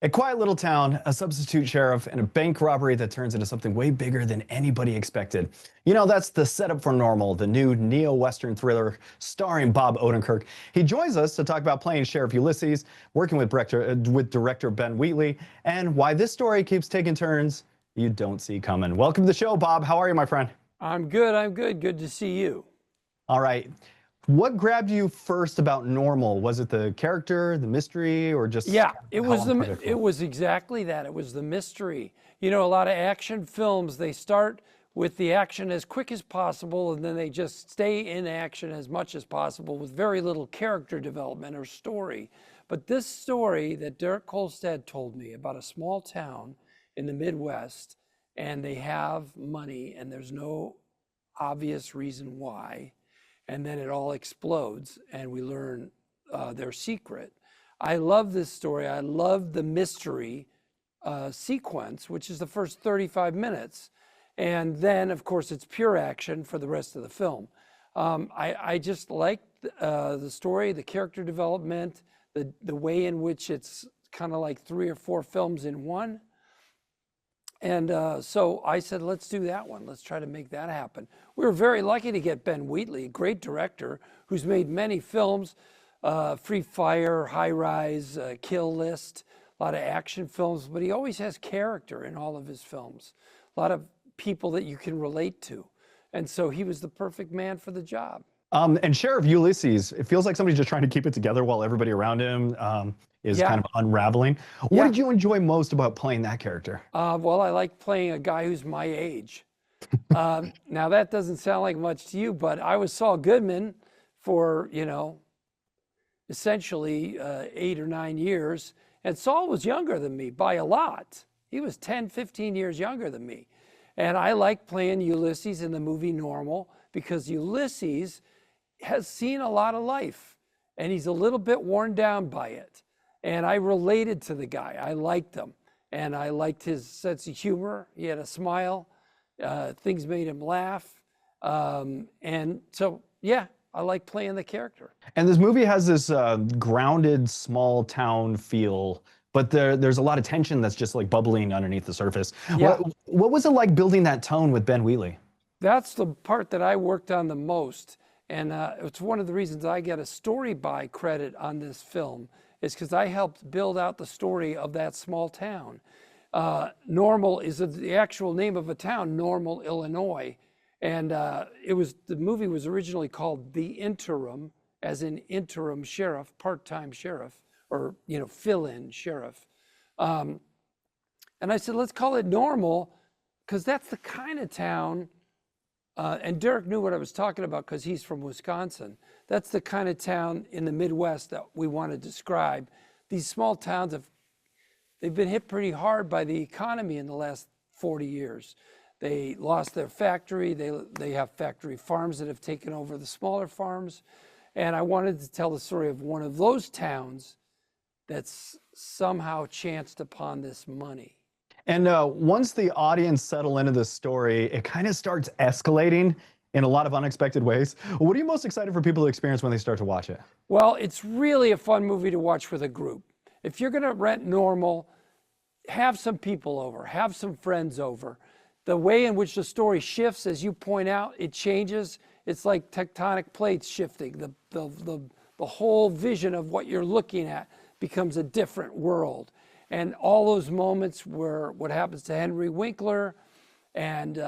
A quiet little town, a substitute sheriff, and a bank robbery that turns into something way bigger than anybody expected. You know, that's the setup for Normal, the new neo-Western thriller starring Bob Odenkirk. He joins us to talk about playing Sheriff Ulysses, working with director Ben Wheatley, and why this story keeps taking turns you don't see coming. Welcome to the show, Bob. How are you, my friend? I'm good. I'm good. Good to see you. All right. What grabbed you first about Normal? Was it the character, the mystery, or just Yeah, how on the project it felt? was exactly that. It was the mystery. You know, a lot of action films, they start with the action as quick as possible, and then they just stay in action as much as possible with very little character development or story. But this story that Derek Kolstad told me about a small town in the Midwest, and they have money, and there's no obvious reason why, and then it all explodes, and we learn their secret. I love this story. I love the mystery sequence, which is the first 35 minutes. And then, of course, it's pure action for the rest of the film. I just like the story, the character development, the way in which it's kind of like 3 or 4 films in one. And so I said, let's do that one. Let's try to make that happen. We were very lucky to get Ben Wheatley, a great director who's made many films, Free Fire, High Rise, Kill List, a lot of action films, but he always has character in all of his films, a lot of people that you can relate to. And so he was the perfect man for the job. And Sheriff Ulysses, it feels like somebody's just trying to keep it together while everybody around him is Yeah. kind of unraveling. What Yeah. did you enjoy most about playing that character? Well, I like playing a guy who's my age. Now that doesn't sound like much to you, but I was Saul Goodman for, essentially 8 or 9 years. And Saul was younger than me by a lot. He was 10, 15 years younger than me. And I like playing Ulysses in the movie Normal because Ulysses has seen a lot of life and he's a little bit worn down by it. And I related to the guy. I liked him. And I liked his sense of humor. He had a smile. Things made him laugh. And so, yeah, I like playing the character. And this movie has this grounded small town feel, but there's a lot of tension that's just like bubbling underneath the surface. Yeah. What was it like building that tone with Ben Wheatley? That's the part that I worked on the most. And it's one of the reasons I get a story by credit on this film is because I helped build out the story of that small town. Normal is the actual name of a town, Normal, Illinois. And the movie was originally called The Interim, as in interim sheriff, part-time sheriff, or fill-in sheriff. And I said, let's call it Normal, because that's the kind of town. And Derek knew what I was talking about because he's from Wisconsin. That's the kind of town in the Midwest that we want to describe. These small towns they've been hit pretty hard by the economy in the last 40 years. They lost their factory. They have factory farms that have taken over the smaller farms. And I wanted to tell the story of one of those towns that's somehow chanced upon this money. And once the audience settle into this story, it kind of starts escalating in a lot of unexpected ways. What are you most excited for people to experience when they start to watch it? Well, it's really a fun movie to watch with a group. If you're going to rent Normal, have some people over, have some friends over. The way in which the story shifts, as you point out, it changes. It's like tectonic plates shifting. The whole vision of what you're looking at becomes a different world. And all those moments where what happens to Henry Winkler and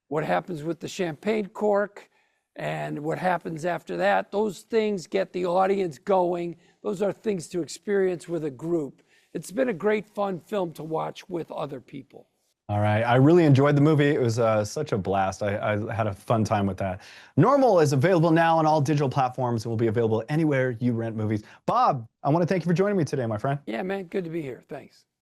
what happens with the champagne cork and what happens after that, those things get the audience going. Those are things to experience with a group. It's been a great fun film to watch with other people. All right, I really enjoyed the movie. It was such a blast. I had a fun time with that. Normal is available now on all digital platforms and will be available anywhere you rent movies. Bob, I want to thank you for joining me today, my friend. Yeah, man, good to be here. Thanks.